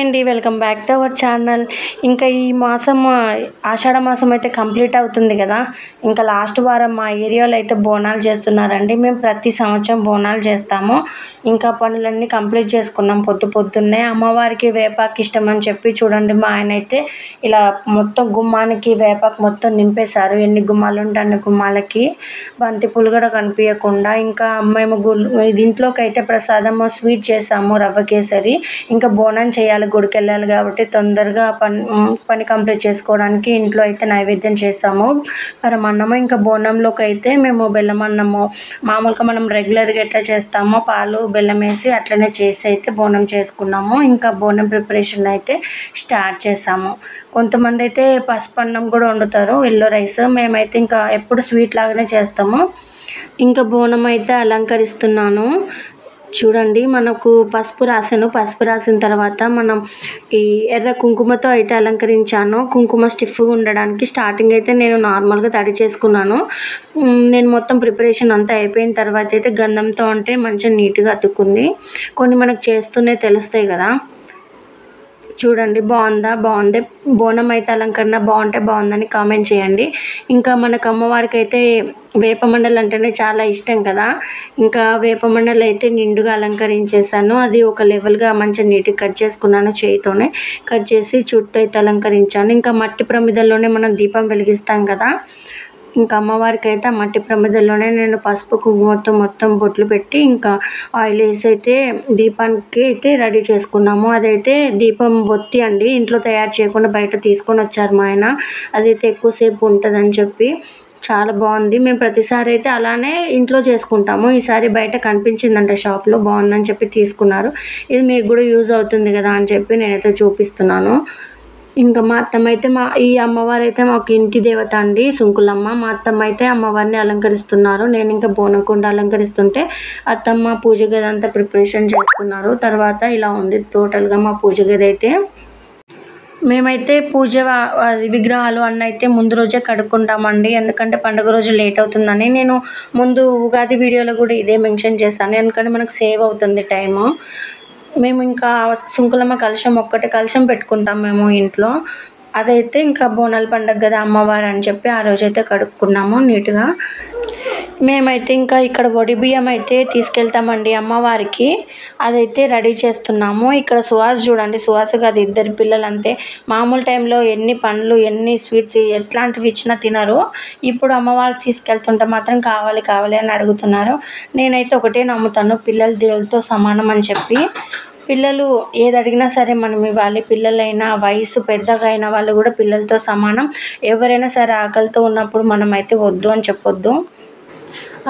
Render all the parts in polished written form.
Hi అండి, welcome back to our channel. ఇంకా ఈ మాసం ఆషాఢ మాసం అయితే కంప్లీట్ అవుతుంది కదా. ఇంకా లాస్ట్ వారం మా ఏరియాలో అయితే బోనాలు చేస్తున్నారండి. మేము ప్రతి సంవత్సరం బోనాలు చేస్తాము. ఇంకా పనులన్నీ కంప్లీట్ చేసుకున్నాం పొద్దున్నే. అమ్మవారికి వేపాకు ఇష్టం అని చెప్పి చూడండి, మా ఆయన అయితే ఇలా మొత్తం గుమ్మానికి వేపాకు మొత్తం నింపేశారు. ఎన్ని గుమ్మాలు ఉంటే అన్ని గుమ్మాలకి బంతి పూలు కూడా కనిపించకుండా. ఇంకా మేము ఇంట్లోకి అయితే ప్రసాదము స్వీట్ చేసాము, రవ్వ కేసరి. ఇంకా బోనం చేయాలి, గుడికి వెళ్ళాలి కాబట్టి తొందరగా పని కంప్లీట్ చేసుకోవడానికి ఇంట్లో అయితే నైవేద్యం చేసాము, పరమాన్నము. ఇంకా బోనంలోకి అయితే మేము బెల్లం అన్నము మామూలుగా మనం రెగ్యులర్గా ఎట్లా చేస్తామో పాలు బెల్లం వేసి అట్లనే చేసి అయితే బోనం చేసుకున్నాము. ఇంకా బోనం ప్రిపరేషన్ అయితే స్టార్ట్ చేసాము. కొంతమంది అయితే పసుపు అన్నం కూడా వండుతారు, ఎల్లో రైస్. మేమైతే ఇంకా ఎప్పుడు స్వీట్ లాగానే చేస్తాము. ఇంకా బోనం అయితే అలంకరిస్తున్నాను. చూడండి, మనకు పసుపు రాసిన తర్వాత మనం ఈ ఎర్ర కుంకుమతో అయితే అలంకరించాను. కుంకుమ స్టిఫ్గా ఉండడానికి స్టార్టింగ్ అయితే నేను నార్మల్గా తడి చేసుకున్నాను. నేను మొత్తం ప్రిపరేషన్ అంతా అయిపోయిన తర్వాత అయితే గంధంతో అంటే మంచిగా నీట్గా అతుక్కుంది. కొన్ని మనకు చేస్తూనే తెలుస్తాయి కదా. చూడండి, బాగుంది. బోనం అయితే అలంకరణ బాగుందని కామెంట్ చేయండి. ఇంకా మనకు అమ్మవారికి అయితే వేపమండలు అంటేనే చాలా ఇష్టం కదా. ఇంకా వేపమండలు అయితే నిండుగా అలంకరించేసాను. అది ఒక లెవెల్గా మంచిగా నీట్గా కట్ చేసుకున్నాను, చేయితోనే కట్ చేసి చుట్టూ అయితే అలంకరించాను. ఇంకా మట్టి ప్రమిదల్లోనే మనం దీపం వెలిగిస్తాం కదా. ఇంకా అమ్మవారికి అయితే ఆ మట్టి ప్రమిదల్లోనే నేను పసుపు కుంకుమతో మొత్తం బొట్లు పెట్టి ఇంకా ఆయిల్ వేసి అయితే దీపానికి అయితే రెడీ చేసుకున్నాము. అదైతే దీపం ఒత్తి అండి, ఇంట్లో తయారు చేయకుండా బయట తీసుకొని వచ్చారు మా ఆయన. అదైతే ఎక్కువసేపు ఉంటుందని చెప్పి చాలా బాగుంది. మేము ప్రతిసారి అయితే అలానే ఇంట్లో చేసుకుంటాము. ఈసారి బయట కనిపించిందంట షాప్లో, బాగుందని చెప్పి తీసుకున్నారు. ఇది మీకు కూడా యూజ్ అవుతుంది కదా అని చెప్పి నేనైతే చూపిస్తున్నాను. ఇంకా మా అత్తమ్మ అయితే ఈ అమ్మవారు అయితే మాకు ఇంటి దేవత అండి, సుంకులమ్మ. మా అత్తమ్మ అయితే అమ్మవారిని అలంకరిస్తున్నారు. నేను ఇంకా బోనకుండ అలంకరిస్తుంటే అత్తమ్మ పూజ గది అంతా ప్రిపరేషన్ చేస్తున్నారు. తర్వాత ఇలా ఉంది టోటల్గా మా పూజ గది అయితే. మేమైతే విగ్రహాలు అన్న అయితే ముందు రోజే కడుక్కుంటామండి, ఎందుకంటే పండుగ రోజు లేట్ అవుతుందని. నేను ముందు ఉగాది వీడియోలో కూడా ఇదే మెన్షన్ చేశాను, ఎందుకంటే మనకు సేవ్ అవుతుంది టైము. మేము ఇంకా సుంకులమ్మ ఒక్కటే కలశం పెట్టుకుంటాం మేము ఇంట్లో. అదైతే ఇంకా బోనాల పండుగ కదా అమ్మవారు అని చెప్పి ఆ రోజైతే కడుక్కున్నాము నీట్గా. మేమైతే ఇంకా ఇక్కడ వడి బియ్యం అయితే తీసుకెళ్తామండి అమ్మవారికి. అదైతే రెడీ చేస్తున్నాము. ఇక్కడ సుహాస్ చూడండి, సుహాస్ కాదు, ఇద్దరు పిల్లలు అంతే. మామూలు టైంలో ఎన్ని పండ్లు ఎన్ని స్వీట్స్ ఎట్లాంటివి ఇచ్చినా తినరు. ఇప్పుడు అమ్మవారికి తీసుకెళ్తుంటే మాత్రం కావాలి అని అడుగుతున్నారు. నేనైతే ఒకటే నమ్ముతాను, పిల్లలు దేవులతో సమానం అని చెప్పి. పిల్లలు ఏది అడిగినా సరే మనం ఇవ్వాలి. పిల్లలైనా వయసు పెద్దగా అయిన వాళ్ళు కూడా పిల్లలతో సమానం. ఎవరైనా సరే ఆకలితో ఉన్నప్పుడు మనం అయితే వద్దు అని చెప్పొద్దు.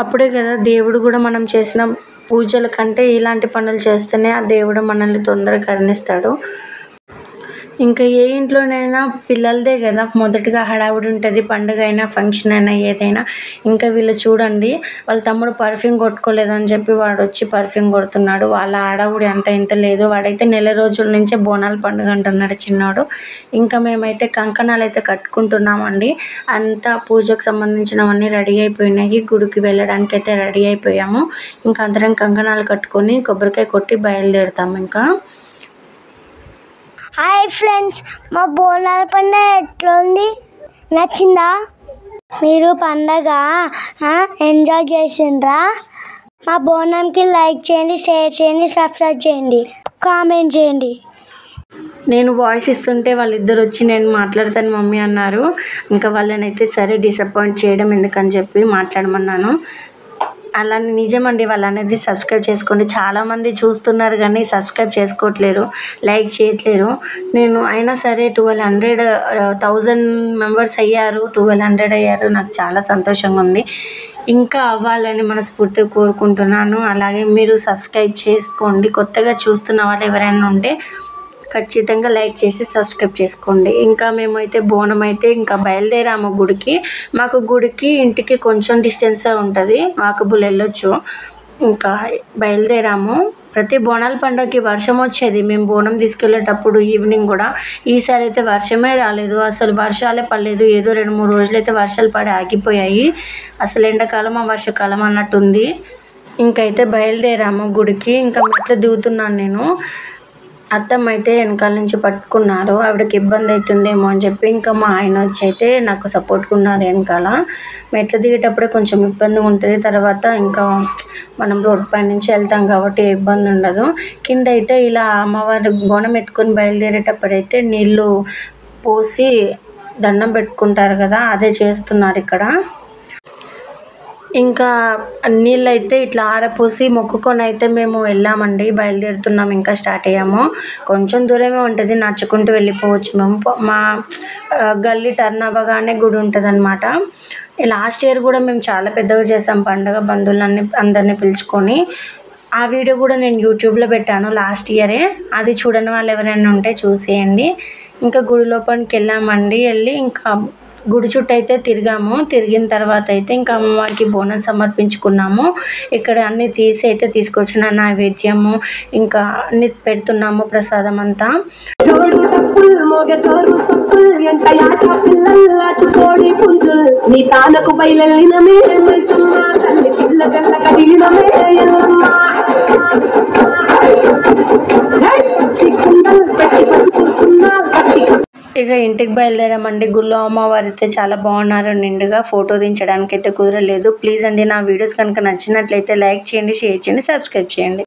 అప్పుడే కదా దేవుడు కూడా మనం చేసిన పూజల కంటే ఇలాంటి పనులు చేస్తేనే ఆ దేవుడు మనల్ని తొందరగా కరుణిస్తాడు. ఇంకా ఏ ఇంట్లోనైనా పిల్లలదే కదా మొదటిగా హడావుడి ఉంటుంది, పండుగ అయినా ఫంక్షన్ అయినా ఏదైనా. ఇంకా వీళ్ళు చూడండి, వాళ్ళ తమ్ముడు పర్ఫ్యూమ్ కొట్టుకోలేదని చెప్పి వాడు వచ్చి పర్ఫ్యూమ్ కొడుతున్నాడు. వాళ్ళ హడావుడి అంత ఇంత లేదు. వాడైతే నెల రోజుల నుంచే బోనాల పండుగ అంటున్నాడు చిన్నోడు. ఇంకా మేమైతే కంకణాలు అయితే కట్టుకుంటున్నామండి. అంతా పూజకు సంబంధించినవన్నీ రెడీ అయిపోయినాయి. గుడికి వెళ్ళడానికి అయితే రెడీ అయిపోయాము. ఇంకా అందరం కంకణాలు కట్టుకొని కొబ్బరికాయ కొట్టి బయలుదేరుతాము. ఇంకా హాయ్ ఫ్రెండ్స్, మా బోనాల పండుగ ఎట్లా ఉంది, నచ్చిందా? మీరు పండగ ఎంజాయ్ చేసిండ్రా? మా బోనంకి లైక్ చేయండి, షేర్ చేయండి, సబ్స్క్రైబ్ చేయండి, కామెంట్ చేయండి. నేను వాయిస్ ఇస్తుంటే వాళ్ళిద్దరు వచ్చి నేను మాట్లాడతాను మమ్మీ అన్నారు. ఇంకా వాళ్ళనైతే సరే డిసప్పాయింట్ చేయడం ఎందుకని చెప్పి మాట్లాడమన్నాను. అలా నిజమండి, వాళ్ళు అనేది సబ్స్క్రైబ్ చేసుకోండి. చాలామంది చూస్తున్నారు కానీ సబ్స్క్రైబ్ చేసుకోవట్లేరు, లైక్ చేయట్లేరు. నేను అయినా సరే 1000 మెంబర్స్ అయ్యారు, 1200 అయ్యారు. నాకు చాలా సంతోషంగా ఉంది. ఇంకా అవ్వాలని మనస్ఫూర్తిగా కోరుకుంటున్నాను. అలాగే మీరు సబ్స్క్రైబ్ చేసుకోండి. కొత్తగా చూస్తున్న వాళ్ళు ఎవరైనా ఉంటే ఖచ్చితంగా లైక్ చేసి సబ్స్క్రైబ్ చేసుకోండి. ఇంకా మేమైతే బోనం అయితే ఇంకా బయలుదేరాము గుడికి. మాకు గుడికి ఇంటికి కొంచెం డిస్టెన్సే ఉంటుంది, వాకబుల్ వెళ్ళొచ్చు. ఇంకా బయలుదేరాము. ప్రతి బోనాల పండుగకి వర్షం వచ్చేది మేము బోనం తీసుకెళ్ళేటప్పుడు ఈవినింగ్ కూడా. ఈసారి అయితే వర్షమే రాలేదు, అసలు వర్షాలే పడలేదు. ఏదో 2-3 రోజులైతే వర్షాలు పడి ఆగిపోయాయి. అసలు ఎండాకాలమా వర్షాకాలం అన్నట్టుంది. ఇంకైతే బయలుదేరాము గుడికి. ఇంకా మెట్లు దిగుతున్నాను నేను. అత్తమ్మ అయితే వెనకాల నుంచి పట్టుకున్నారు. ఆవిడకి ఇబ్బంది అవుతుందేమో అని చెప్పి ఇంకా మా ఆయన వచ్చి అయితే నాకు సపోర్ట్గా ఉన్నారు వెనకాల. మెట్లు దిగేటప్పుడే కొంచెం ఇబ్బంది ఉంటుంది, తర్వాత ఇంకా మనం రోడ్ పై నుంచి వెళ్తాం కాబట్టి ఇబ్బంది ఉండదు. కింద అయితే ఇలా అమ్మవారి బోనం ఎత్తుకొని బయలుదేరేటప్పుడైతే నీళ్ళు పోసి దండం పెట్టుకుంటారు కదా, అదే చేస్తున్నారు ఇక్కడ. ఇంకా నీళ్ళైతే ఇట్లా ఆరపోసి మొక్కుకొని అయితే మేము వెళ్ళామండి, బయలుదేరుతున్నాం, ఇంకా స్టార్ట్ అయ్యాము. కొంచెం దూరమే ఉంటుంది, నడుచుకుంటూ వెళ్ళిపోవచ్చు మేము. మా గల్లీ టర్న్ అవ్వగానే గుడి ఉంటుంది అనమాట. లాస్ట్ ఇయర్ కూడా మేము చాలా పెద్దగా చేసాం పండుగ, బంధువులన్నీ అందరినీ పిలుచుకొని. ఆ వీడియో కూడా నేను యూట్యూబ్లో పెట్టాను లాస్ట్ ఇయరే, అది చూడని వాళ్ళు ఎవరైనా ఉంటే చూసేయండి. ఇంకా గుడి లోపలికి వెళ్ళామండి. వెళ్ళి ఇంకా గుడి చుట్టూ అయితే తిరిగాము. తిరిగిన తర్వాత అయితే ఇంకా అమ్మవారికి బోనం సమర్పించుకున్నాము. ఇక్కడ అన్నీ తీసి అయితే తీసుకొచ్చిన నైవేద్యము ఇంకా అన్ని పెడుతున్నాము, ప్రసాదం అంతా. ఇక ఇంటికి బయలుదేరామండి. గుళ్ళో అమ్మవారు అయితే చాలా బాగున్నారు, నిండుగా ఫోటో దించడానికి అయితే కుదరలేదు. ప్లీజ్ అండి, నా వీడియోస్ కనుక నచ్చినట్లయితే లైక్ చేయండి, షేర్ చేయండి, సబ్స్క్రైబ్ చేయండి.